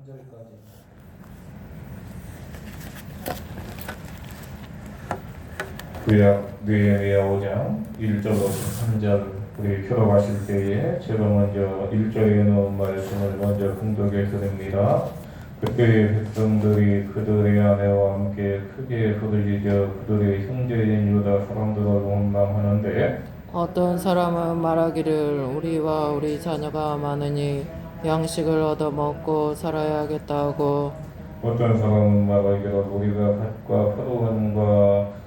3절까지. 구약 느헤미야 5장 1절로 13절. 우리 교독하실 때에 제가 먼저 1절에 넣은 말씀을 먼저 공독해 드립니다. 그때의 백성들이 그들의 아내와 함께 크게 부르짖어 그들의 형제인 유다 사람들을 원망하는데, 어떤 사람은 말하기를 우리와 우리 자녀가 많으니 양식을 얻어먹고 살아야겠다 하고, 어떤 사람은 말하기를 우리가 밭과 포도원과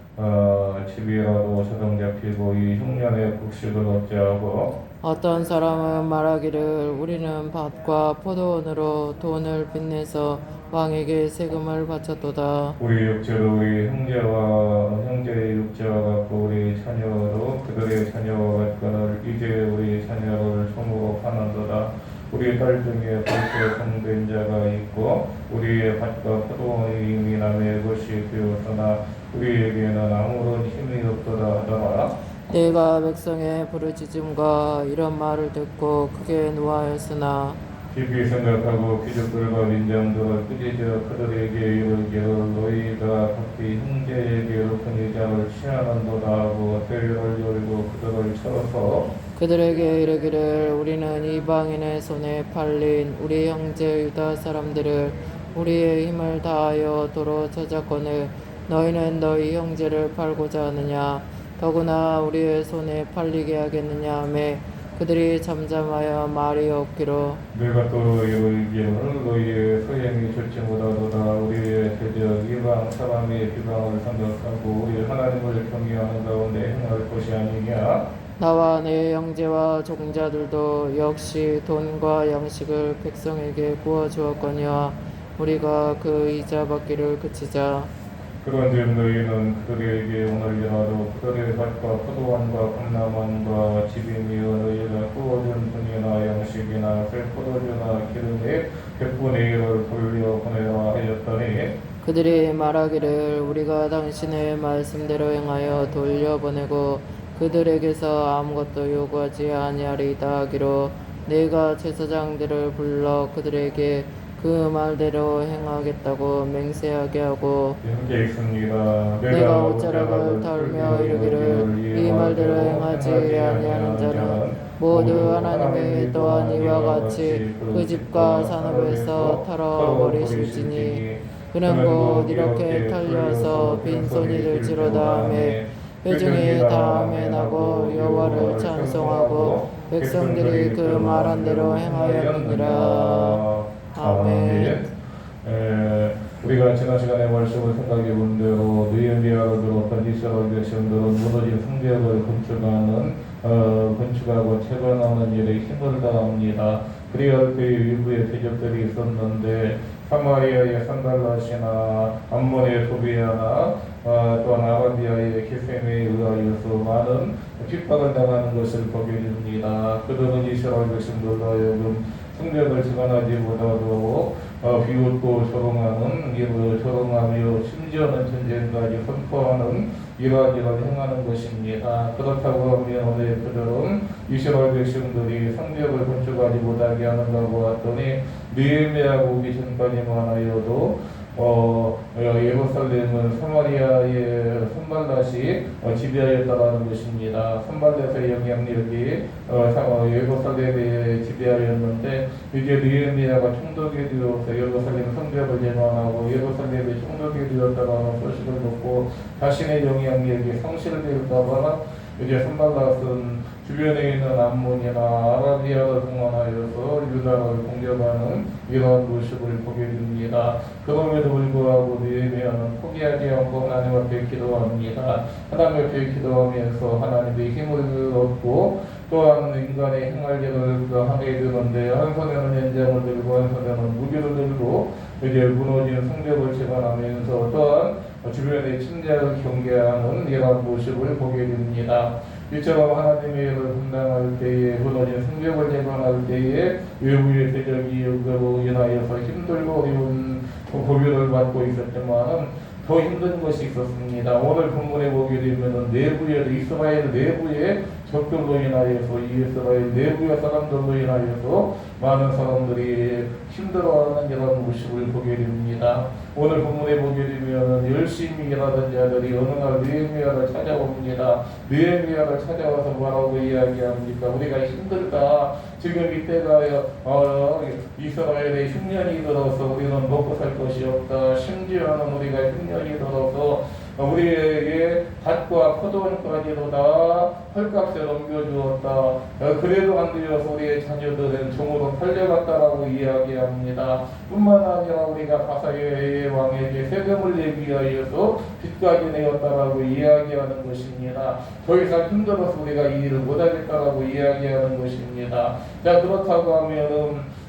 집이라도 저당 잡히고 이 흉년의 곡식을 얻자 하고, 어떤 사람은 말하기를 우리는 밭과 포도원으로 돈을 빚내서 왕에게 세금을 바쳤도다. 우리 육체로 우리 형제의 육체와 같고 우리 자녀도 그들의 자녀와 같거늘 이제 우리 자녀를 총으로 파는도다. 우리 딸 중에 벌써 성된 자가 있고 우리의 밭과 포도원이 이미 남의 것이 되었으나 우리에게는 아무런 힘이 없도다 하더라. 내가 백성의 부르짖음과 이런 말을 듣고 크게 노하였으나 깊이 생각하고 귀족들과 민장들을 꾸짖어 그들에게 이르기를 너희가 각기 형제에게 높은 이자를 취하는도다 하고 대를 열고 그들을 쳐서 그들에게 이르기를 우리는 이방인의 손에 팔린 우리 형제 유다 사람들을 우리의 힘을 다하여 도로 찾았거늘 너희는 너희 형제를 팔고자 하느냐 더구나 우리의 손에 팔리게 하겠느냐 하매 그들이 잠잠하여 말이 없기로 내가 또 이르기를 너희의 소행이 좋지 못하도다. 우리의 대적 이방 사람의 비방을 생각하고 우리 하나님을 경외하는 가운데 행할 것이 아니냐. 나와 내 형제와 종자들도 역시 돈과 양식을 백성에게 구워주었거니와 우리가 그 이자 받기를 그치자. 그런즉 너희는 그들에게 오늘이라도 그들의 밭과 포도원과 감람원과 집이며 너희가 구워준 분이나 양식이나 새 포도주나 기름에 100분의 1을 돌려보내라 하였더니, 그들이 말하기를 우리가 당신의 말씀대로 행하여 돌려보내고 그들에게서 아무것도 요구하지 아니하리이다 하기로 내가 제사장들을 불러 그들에게 그 말대로 행하겠다고 맹세하게 하고 이렇게 있습니다. 내가 옷자락을 털며 이르기를 이 말대로 행하지 아니하는 자는 모두 하나님이 또한 이와 같이 그 집과 산업에서 털어버리실지니 그는 곧 이렇게 털려서 빈손이 될지로다 하며 회중이 다음에 나고 여호와를 찬송하고 백성들이 그 말한 대로 행하였느니라. 아멘. 우리가 지난 시간에 말씀을 생각해 본 대로 느헤미야를 비롯한 이스라엘 백성들은 무너진 성벽을 건축하고 재건하는 일에 힘을 다합니다. 그리할 때의 일부의 대적들이 있었는데 사마리아의 산발랏이나 암몬의 도비아나 또한 아라비아의 게셈에 의하여서 많은 핍박을 당하는 것을 보게 됩니다. 그들은 이스라엘 백성들로 하여금 성벽을 재건하지 못하고 비웃고 조롱하며 심지어는 전쟁까지 선포하는 이러한 일을 행하는 것입니다. 그렇다고 하면 오늘 그들은 이스라엘 백성들이 성벽을 건축하지 못하게 하는가 보았더니 느헤미야가 오기 전까지만 하여도 예루살렘은 사마리아의 산발랏이 지배하였다라는 것입니다. 산발랏의 영향력이 예루살렘에 지배하였는데 이제 느헤미야가 총독이 되어서 예루살렘 성벽을 재건하고 예루살렘이 총독이 되었다라는 소식을 듣고 자신의 영향력이 상실될까봐 이제 산발랏은 주변에 있는 암몬이나 아라비아를 동원하여서 유다를 공격하는 이러한 모습을 보게 됩니다. 그럼에도 불구하고 느헤미야는 포기하지 않고 하나님 앞에 기도합니다. 하나님 앞에 기도하면서 하나님의 힘을 얻고 또한 인간의 행할 일을 하게 되는데 한 손에는 연장을 들고 한 손에는 무기를 들고 이제 무너진 성벽을 재건하면서 또한 주변의 침략을 경계하는 이러한 모습을 보게 됩니다. 이처럼 하나님의 일을 분담할 때에 무너진 성벽을 재건할 때에 외부의 대적이 그로 인하여서 힘들고 어려운 고비를 받고 있었지만은 더 힘든 것이 있었습니다. 오늘 본문에 보게 되면은 이스라엘 내부에 적들로 인하여서 이스라엘 내부의 사람들로 인하여서 많은 사람들이 힘들어하는 이런 모습을 보게 됩니다. 오늘 본문에 보게 되면 열심히 일하던 자들이 어느 날 느헤미야를 찾아옵니다. 느헤미야를 찾아와서 뭐라고 이야기합니까? 우리가 힘들다. 지금 이때가 이스라엘의 흉년이 들어서 우리는 먹고 살 것이 없다. 심지어는 우리가 흉년이 들어서 우리에게 밭과 포도원까지도 다 헐값에 넘겨주었다. 그래도 안 되어서 우리의 자녀들은 종으로 팔려갔다라고 이야기합니다. 뿐만 아니라 우리가 바사의 왕에게 세금을 내기 위하여서 빚까지 내었다라고 이야기하는 것입니다. 더 이상 힘들어서 우리가 이 일을 못하겠다라고 이야기하는 것입니다. 자, 그렇다고 하면은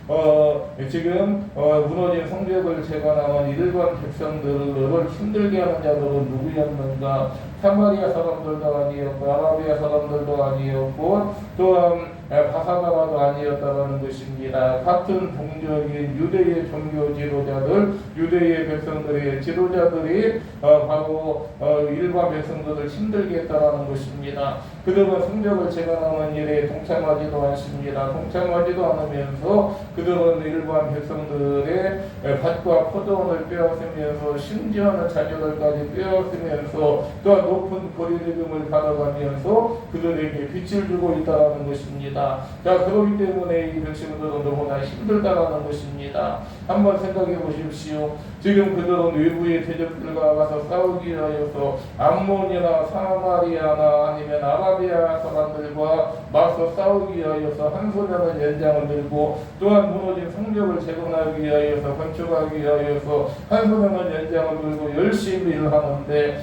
지금 무너진 성벽을 재건하는 일반 백성들을 힘들게 하는 자들은 누구였는가? 사마리아 사람들도 아니었고 아라비아 사람들도 아니었고 또한 바사바도 아니었다는 것입니다. 같은 동족인 유대의 종교 지도자들, 유대의 백성들의 지도자들이 바로 일반 백성들을 힘들게 했다는 것입니다. 그들은 성벽을 재건하는 일에 동참하지도 않습니다. 동참하지도 않으면서 그들은 일반 백성들의 밭과 포도원을 빼앗으면서 심지어는 자녀들까지 빼앗으면서 또한 높은 거리대금을 받아가면서 그들에게 빚을 주고 있다는 것입니다. 자, 그렇기 때문에 이 백성들은 너무나 힘들다라는 것입니다. 한번 생각해 보십시오. 지금 그들은 외부의 대적들과 가서 싸우기 위하여서 암몬이나 사마리아나 아니면 아라비아 사람들과 맞서 싸우기 위하여서 한 손에는 연장을 들고 또한 무너진 성벽을 재건하기 위하여서 건축하기 위하여서 한 손에는 연장을 들고 열심히 일하는데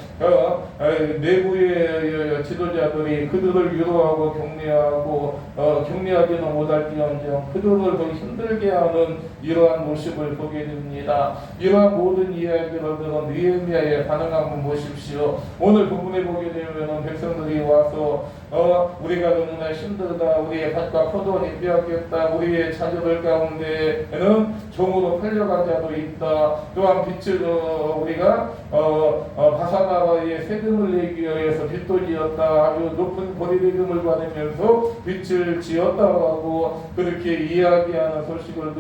내부의 지도자들이 그들을 위로하고 격려하고 격려하지는 못할지언정 그들을 더 힘들게 하는 이러한 모습을 보게 됩니다. 이러한 모든 이야기를 들은 느헤미야의 반응 한번 보십시오. 오늘 본문에 보게 되면 백성들이 와서 우리가 너무나 힘들다. 우리의 밭과 포도원이 빼앗겼다. 우리의 자녀들 가운데에는 종으로 팔려간 자도 있다. 또한 빚을 우리가 바사바의 세금을 내기 위해서 빚도 지었다. 아주 높은 거리대금을 받으면서 빚을 지었다고 하고 그렇게 이야기하는 소식을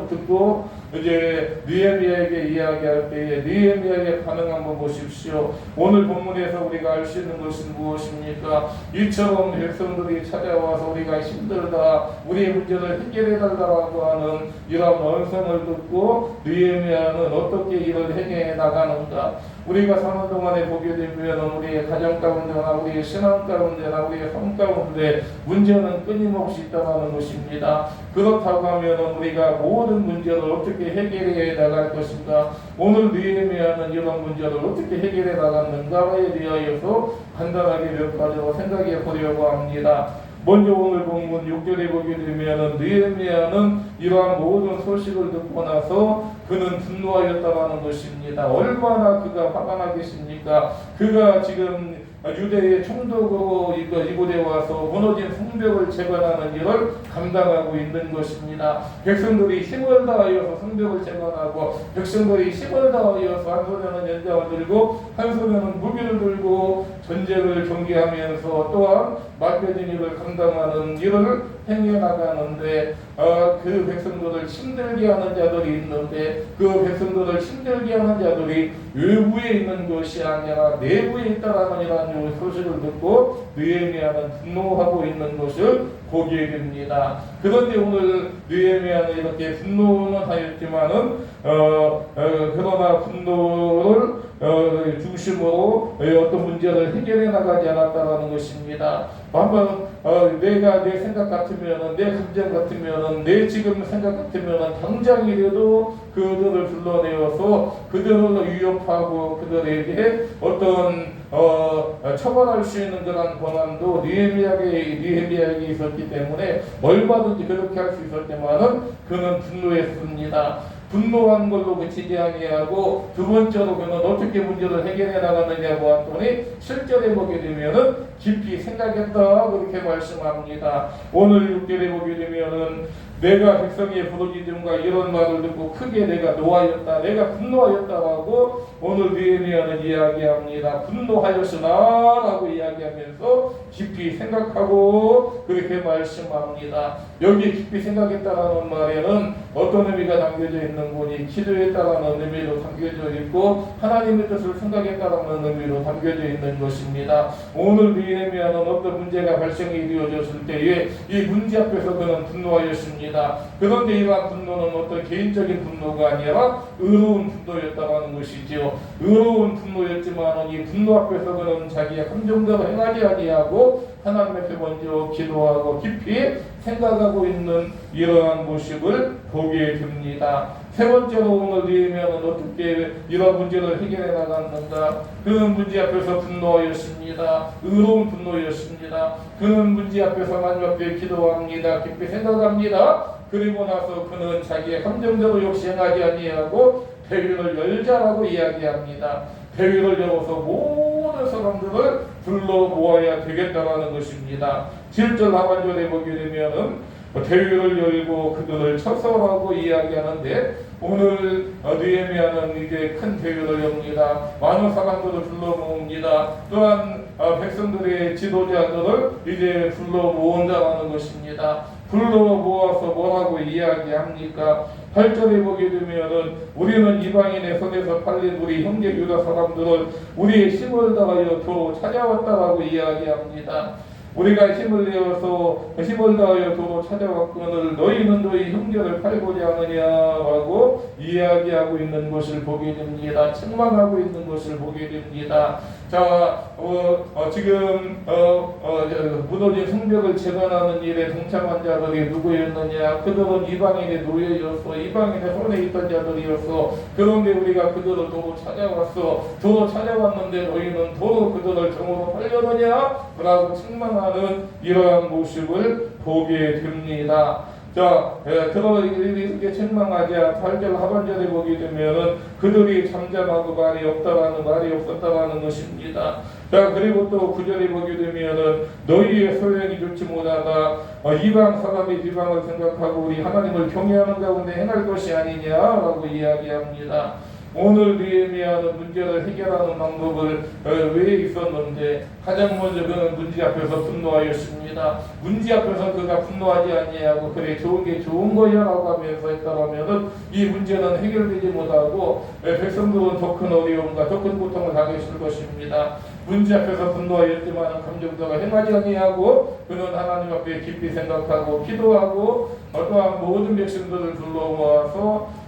듣고 이제 느헤미야에게 이야기할 때에 느헤미야의 반응 한번 보십시오. 오늘 본문에서 우리가 알 수 있는 것은 무엇입니까? 이처럼 백성들이 찾아와서 우리가 힘들다, 우리의 문제를 해결해 달라고 하는 이러한 언성을 듣고 느헤미야는 어떻게 이를 해결해 나가는가? 우리가 사는 동안에 보게 되면 우리의 가정 가운데나 우리의 신앙 가운데나 우리의 삶 가운데 문제는 끊임없이 있다는 것입니다. 그렇다고 하면 우리가 모든 문제를 어떻게 해결해 나갈 것인가? 오늘 느헤미야는 이런 문제를 어떻게 해결해 나갔는가에 대하여서 간단하게 몇 가지로 생각해 보려고 합니다. 먼저 오늘 본문 6절에 보게 되면 느헤미야는 이러한 모든 소식을 듣고 나서 그는 분노하였다라는 것입니다. 얼마나 그가 화가 나겠습니까? 그가 지금 유대의 총독으로 이곳에 와서 무너진 성벽을 재건하는 일을 감당하고 있는 것입니다. 백성들이 힘을 다하여서 성벽을 재건하고 백성들이 힘을 다하여서 한 손에는 연장을 들고 한 손에는 무기를 들고 전쟁을 경계하면서 또한 맡겨진 일을 감당하는 일을 행해 나가는데 그 백성들을 힘들게 하는 자들이 있는데 그 백성들을 힘들게 하는 자들이 외부에 있는 것이 아니라 내부에 있다라는 이러한 소식을 듣고 느헤미야는 분노하고 있는 것을 보게 됩니다. 그런데 오늘 느헤미야는 이렇게 분노는 하였지만은 그러나 분노를 중심으로 어떤 문제를 해결해 나가지 않았다는 것입니다. 한번 내가 내 생각 같으면은 내 감정 같으면은 내 지금 생각 같으면은 당장이라도 그들을 불러내어서 그들을 위협하고 그들에게 어떤 처벌할 수 있는 그런 권한도 느헤미야에게 있었기 때문에 얼마든지 그렇게 할 수 있었지만은 그는 분노했습니다. 분노한 걸로 그치지 아니하고 두 번째로 그는 어떻게 문제를 해결해 나가느냐고 했더니 실제로 보게 되면은 깊이 생각했다 그렇게 말씀합니다. 오늘 6절에 보게 되면은 내가 백성의 부르짖음과 이런 말을 듣고 크게 내가 노하였다, 내가 분노하였다라고 오늘 느헤미야는 이야기합니다. 분노하였으나라고 이야기하면서 깊이 생각하고 그렇게 말씀합니다. 여기 깊이 생각했다라는 말에는 어떤 의미가 담겨져 있는 거니? 기도했다라는 의미로 담겨져 있고 하나님의 뜻을 생각했다라는 의미로 담겨져 있는 것입니다. 오늘 느헤미야는 어떤 문제가 발생이 되어졌을 때에 이 문제 앞에서 그는 분노하였습니다. 그런데 이러한 분노는 어떤 개인적인 분노가 아니라 의로운 분노였다는 것이지요. 의로운 분노였지만 이 분노 앞에서 그는 자기의 감정대로 행하지 아니하고 하나님 앞에 먼저 기도하고 깊이 생각하고 있는 이러한 모습을 보게 됩니다. 세 번째로 오늘 느헤미야는 어떻게 이런 문제를 해결해 나갔는가? 그는 문제 앞에서 분노하였습니다. 의로운 분노였습니다. 그는 문제 앞에서 하나님 앞에 기도합니다. 깊이 생각합니다. 그리고 나서 그는 자기의 감정대로 역시 행하지 아니하고 배위를 열자라고 이야기합니다. 배위를 열어서 모든 사람들을 불러 모아야 되겠다라는 것입니다. 7절 하반절에 보게 되면은 대위를 열고 그들을 쳐서라고 이야기하는데 오늘 느헤미야는 이제 큰 대위를 엽니다. 많은 사람들을 불러 모읍니다. 또한 백성들의 지도자들을 이제 불러 모은다는 것입니다. 불러 모아서 뭐라고 이야기합니까? 8절에 보게 되면은 우리는 이방인의 손에서 팔린 우리 형제 유다 사람들을 우리의 힘을 다하여 도로 찾아왔다라고 이야기합니다. 우리가 힘을 다하여 도로 찾아왔거늘 너희는 너희 형제를 팔고자 하느냐라고 이야기하고 있는 것을 보게 됩니다. 책망하고 있는 것을 보게 됩니다. 자, 지금 무너진 성벽을 재건하는 일에 동참한 자들이 누구였느냐? 그들은 이방인의 노예였어. 이방인의 손에 있던 자들이었어. 그런데 우리가 그들을 도로 찾아왔어. 도로 찾아왔는데 너희는 도로 그들을 정으로 팔려느냐? 라고 책망하는 이러한 모습을 보게 됩니다. 자, 이렇게 책망하자 8절 하반절에 보게 되면은 그들이 잠잠하고 말이 없었다라는 것입니다. 자, 그리고 또 9절에 보게 되면은 너희의 소행이 좋지 못하다 이방 사람이 비방을 생각하고 우리 하나님을 경외하는 가운데 행할 것이 아니냐라고 이야기합니다. 오늘 느헤미야는 문제를 해결하는 방법을 왜 있었는데 가장 먼저 그는 문제 앞에서 분노하였습니다. 문제 앞에서 그가 분노하지 아니하고 그래 좋은 게 좋은 거야 라고 하면서 했다라면은 이 문제는 해결되지 못하고 백성들은 더 큰 어려움과 더 큰 고통을 당했을 것입니다. 문제 앞에서 분노하였지만 감정도가 행하지 아니하고 그는 하나님 앞에 깊이 생각하고 기도하고 또한 모든 백성들을 불러 모아서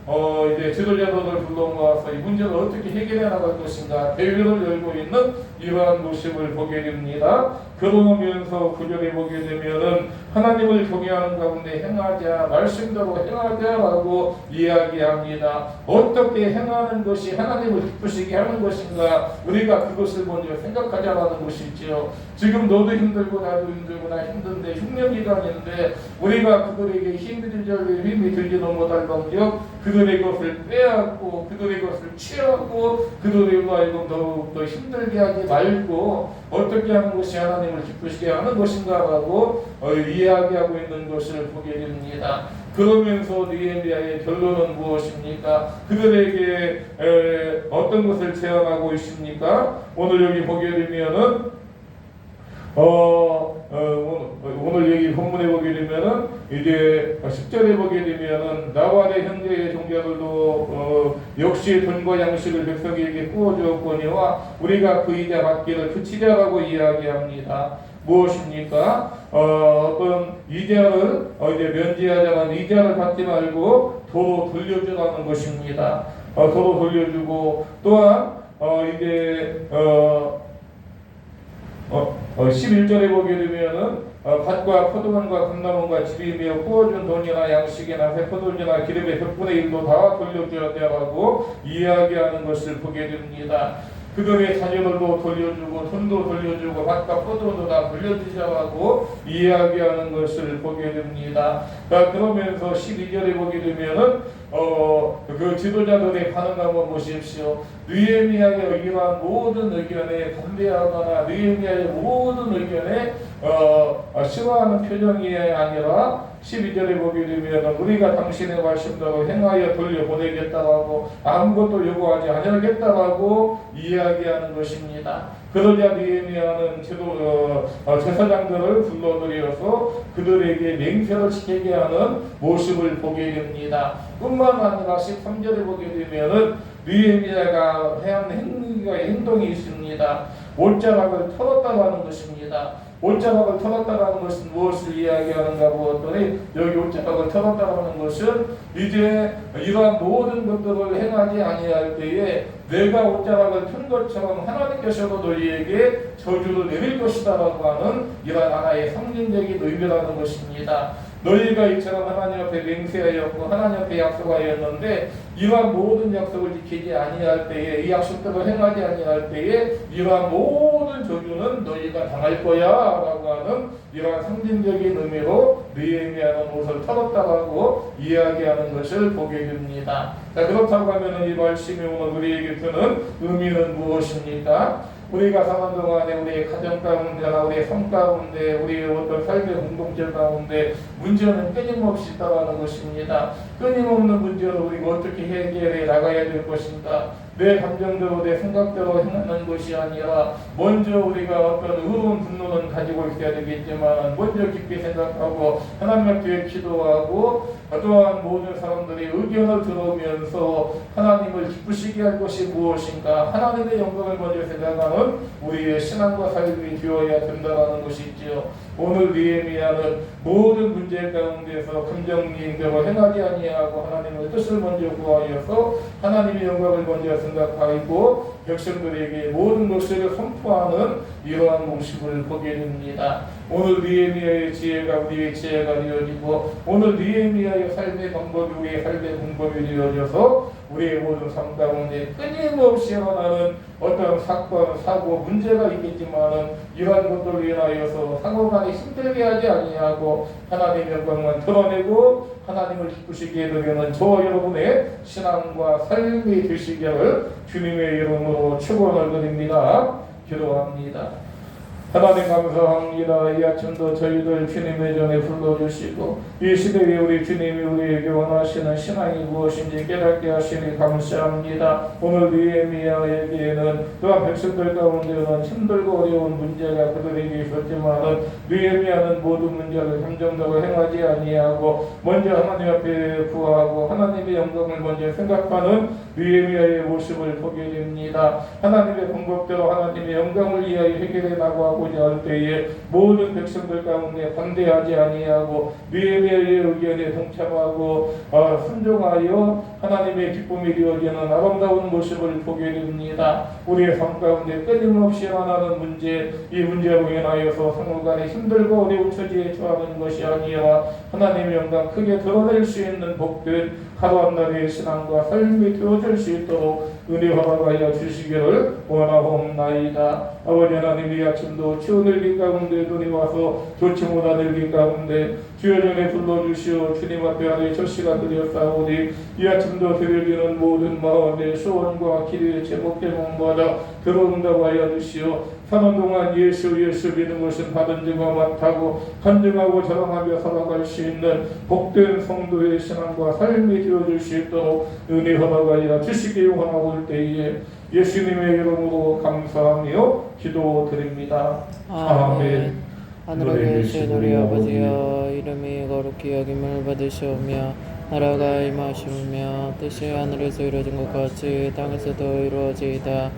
이제 지도자들을 불러 모아서 이 문제를 어떻게 해결해 나갈 것인가 대회를 열고 있는 이러한 모습을 보게 됩니다. 그러면서 9절에 보게 되면은 하나님을 경외하는 가운데 행하자, 말씀대로 행하자라고 이야기합니다. 어떻게 행하는 것이 하나님을 기쁘시게 하는 것인가? 우리가 그것을 먼저 생각하자라는 것이지요. 지금 너도 힘들고 나도 힘들고 나 힘든데 흉년기간인데 우리가 그들에게 힘이 들지도 못할런즉 그들의 것을 빼앗고 그들의 것을 취하고 그들의 하여금 더욱더 힘들게 하지 말고 어떻게 하는 것이 하나님을 기쁘시게 하는 것인가라고 이야기하고 있는 것을 보게 됩니다. 그러면서 느헤미야의 결론은 무엇입니까? 그들에게 어떤 것을 제안하고 있습니까? 오늘 여기 보게 되면은 오늘 여기 본문에 보게 되면은 이제 10절에 보게 되면은 나와 내 형제의 종자들도 역시 돈과 양식을 백성에게 구워주었거니와 우리가 그 이자 받기를 그치자라고 이야기합니다. 무엇입니까? 어떤 이자를 이제 면제하자는 이자를 받지 말고 도로 돌려주라는 것입니다. 도로 돌려주고 또한 이제 11절에 보게 되면은 밭과 포도원과 감나무와 집이며 구워준 돈이나 양식이나 세포돈이나 기름의 100분의 1도 다 돌려줘야 되라고 이야기하는 것을 보게 됩니다. 그들의 자녀들도 돌려주고 돈도 돌려주고 밭과 포도도 다 돌려주자라고 이야기하는 것을 보게 됩니다. 그러면서 12절에 보게 되면은 그 지도자들의 반응함을 보십시오. 느헤미야의 이러한 모든 의견에 반대하거나 느헤미야의 모든 의견에 싫어하는 표정이 아니라 12절에 보게 되면 우리가 당신의 말씀대로 행하여 돌려보내겠다고 하고 아무것도 요구하지 않겠다고 이야기하는 것입니다. 그러자 느헤미야는 제사장들을 불러들여서 그들에게 맹세를 지키게 하는 모습을 보게 됩니다. 뿐만 아니라 13절에 보게 되면은 느헤미야가 한 행동이 있습니다. 옷자락을 털었다라는 것입니다. 옷자락을 털었다라는 것은 무엇을 이야기하는가 보았더니 여기 옷자락을 털었다라는 것은 이제 이러한 모든 것들을 행하지 아니할 때에 내가 옷자락을 튼 것처럼 하나님께서도 너희에게 저주를 내릴 것이다라고 하는 이러한 하나의 상징적인 의미라는 것입니다. 너희가 이처럼 하나님 앞에 맹세하였고 하나님 앞에 약속하였는데 이러한 모든 약속을 지키지 아니할 때에 이 약속들을 행하지 아니할 때에 이러한 모든 저주는 너희가 당할 거야 라고 하는 이러한 상징적인 의미로 느헤미야는 옷을 털었다라고 이야기하는 것을 보게 됩니다. 자, 그렇다고 하면 이 말씀이 오늘 우리에게 주는 의미는 무엇입니까? 우리가 사는 동안에 우리의 가정 가운데나 우리의 삶 가운데 우리의 어떤 삶의 공동체 가운데 문제는 끊임없이 있다는 것입니다. 끊임없는 문제를 우리가 어떻게 해결해 나가야 될 것인가? 내 감정대로 내 생각대로 행하는 것이 아니라 먼저 우리가 어떤 의로운 분노는 가지고 있어야 되겠지만 먼저 깊이 생각하고 하나님 앞에 기도하고 또한 모든 사람들이 의견을 들으면서 하나님을 기쁘시게 할 것이 무엇인가 하나님의 영광을 먼저 생각하는 우리의 신앙과 삶이 되어야 된다는 것이지요. 오늘 느헤미야는 모든 문제 가운데서 감정인대로 행하지 아니하고 하나님의 뜻을 먼저 구하여서 하나님의 영광을 먼저 생각하고 백성들에게 모든 것을 선포하는 이러한 모습을 보게 됩니다. 오늘 느헤미야의 지혜가 우리의 지혜가 되어지고 오늘 느헤미야의 삶의 방법이 우리의 삶의 방법이 되어져서 우리의 모든 삶 가운데 끊임없이 일어나는 어떤 사건, 사고, 문제가 있겠지만은 이러한 것들로 인하여서 상호간에 힘들게 하지 아니하고 하나님의 영광만 드러내고 하나님을 기쁘시게 해드리는 저와 여러분의 신앙과 삶이 되시기를 주님의 이름으로 축원을 드립니다. 기도합니다. 하나님 감사합니다. 이 아침도 저희들 주님의 전에 불러주시고 이 시대에 우리 주님이 우리에게 원하시는 신앙이 무엇인지 깨닫게 하시니 감사합니다. 오늘 느헤미야에게는 또한 백성들 가운데는 힘들고 어려운 문제가 그들에게 있었지만 느헤미야는 모든 문제를 감정적으로 행하지 아니하고 먼저 하나님 앞에 구하고 하나님의 영광을 먼저 생각하는 느헤미야의 모습을 보게 됩니다. 하나님의 방법대로 하나님의 영광을 위하여 해결해 나가고 할 때에 모든 백성들 가운데 반대하지 아니하고 느헤미야의 의견에 동참하고 순종하여 하나님의 기쁨이 되어지는 아름다운 모습을 보게 됩니다. 우리의 삶 가운데 끊임없이 일어나는 문제, 이 문제로 인하여서 상호간에 힘들고 어려운 처지에 처하는 것이 아니라 하나님의 영광 크게 드러낼 수 있는 복된 하루 한날의 신앙과 삶이 되어질 수 있도록 은혜 허락하여 주시기를 원하옵나이다. 아버지 하나님 이 아침도 추운 일기 가운데 눈이 와서 좋지 못한 일기 가운데 주여 전에 불러주시오 주님 앞에 하루의 첫 시간 드렸사오니 이 아침도 드려지는 모든 마음의 소원과 기도의 제목 제목마다 들어온다고 하여 주시오. 사는 동안 예수 믿는 것은 받은 증거 많다고 간증하고 자랑하며 살아갈 수 있는 복된 성도의 신앙과 삶이 되어줄 수 있도록 은혜 허락하여 주시기 원하올 때에 예수님의 이름으로 감사하며 기도드립니다. 아멘. 하늘에 계신 우리 아버지여 이름이 거룩히 여김을 받으시오며 나라가 임하시오며 뜻이 하늘에서 이루어진 것 같이 땅에서도 이루어지이다.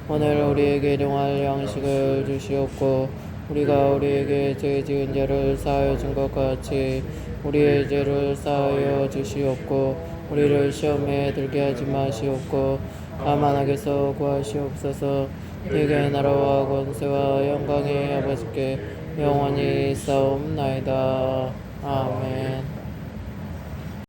오늘 우리에게 일용할 양식을 주시옵고 우리가 우리에게 죄 지은 자를 사하여 준 것 같이 우리의 죄를 사하여 주시옵고 우리를 시험에 들게 하지 마시옵고 다만 악에서 구하시옵소서. 내게 나라와 권세와 영광이 아버지께 영원히 있사옵나이다. 아멘.